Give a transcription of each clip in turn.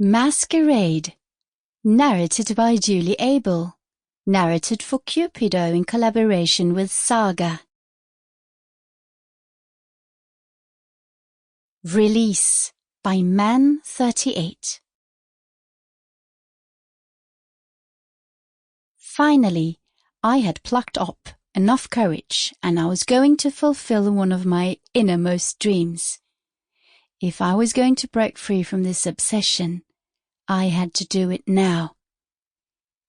Masquerade, narrated by Julie Abel, narrated for Cupido in collaboration with SAGA. Release by Man38. Finally, I had plucked up enough courage, and I was going to fulfill one of my innermost dreams. If I was going to break free from this obsession, I had to do it now.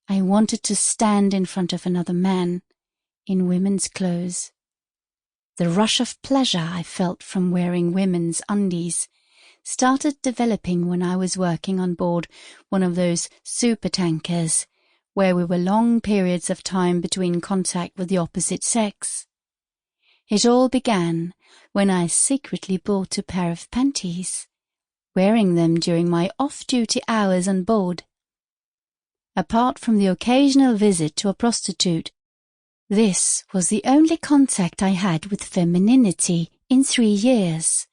I wanted to stand in front of another man, in women's clothes. The rush of pleasure I felt from wearing women's undies started developing when I was working on board one of those supertankers, where we were long periods of time between contact with the opposite sex. It all began when I secretly bought a pair of panties, wearing them during my off-duty hours on board. Apart from the occasional visit to a prostitute, this was the only contact I had with femininity in 3 years.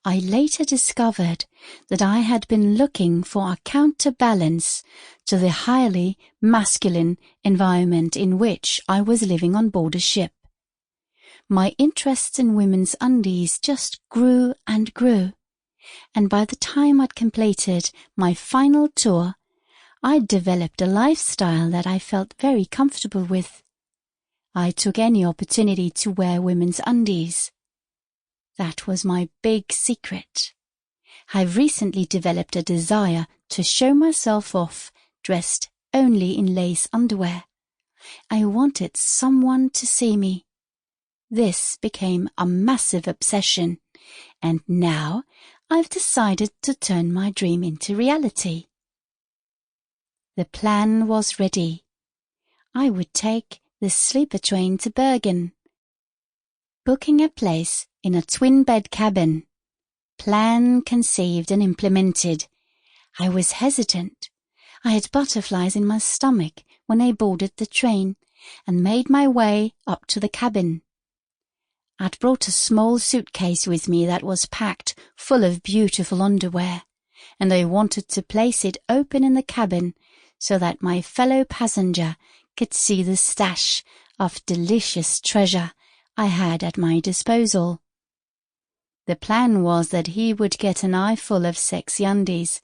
I later discovered that I had been looking for a counterbalance to the highly masculine environment in which I was living on board a ship. My interest in women's undies just grew and grew, and by the time I'd completed my final tour, I'd developed a lifestyle that I felt very comfortable with. I took any opportunity to wear women's undies. That was my big secret. I've recently developed a desire to show myself off dressed only in lace underwear. I wanted someone to see me. This became a massive obsession, and now I've decided to turn my dream into reality. The plan was ready. I would take the sleeper train to Bergen, booking a place in a twin-bed cabin. Plan conceived and implemented. I was hesitant. I had butterflies in my stomach when I boarded the train and made my way up to the cabin. I'd brought a small suitcase with me that was packed full of beautiful underwear, and I wanted to place it open in the cabin so that my fellow passenger could see the stash of delicious treasure I had at my disposal. The plan was that he would get an eyeful of sexy undies,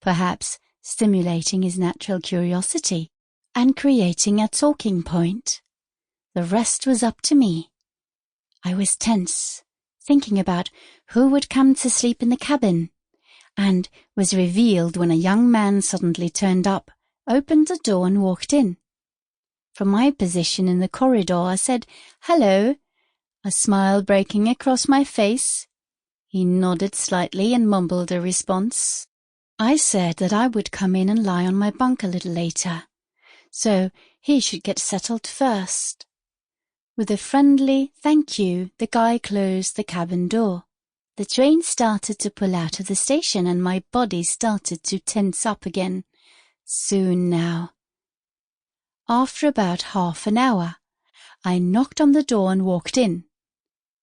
perhaps stimulating his natural curiosity and creating a talking point. The rest was up to me. I was tense, thinking about who would come to sleep in the cabin, and was revealed when a young man suddenly turned up, opened the door and walked in. From my position in the corridor, I said, "Hello," a smile breaking across my face. He nodded slightly and mumbled a response. I said that I would come in and lie on my bunk a little later, so he should get settled first. With a friendly thank you, the guy closed the cabin door. The train started to pull out of the station and my body started to tense up again. Soon now. After about half an hour, I knocked on the door and walked in.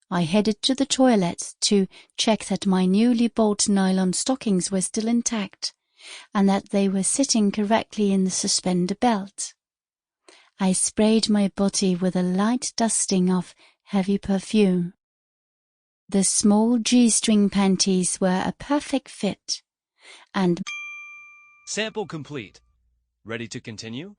I headed to the toilet to check that my newly bought nylon stockings were still intact and that they were sitting correctly in the suspender belt. I sprayed my body with a light dusting of heavy perfume. The small G-string panties were a perfect fit, and Sample complete. Ready to continue?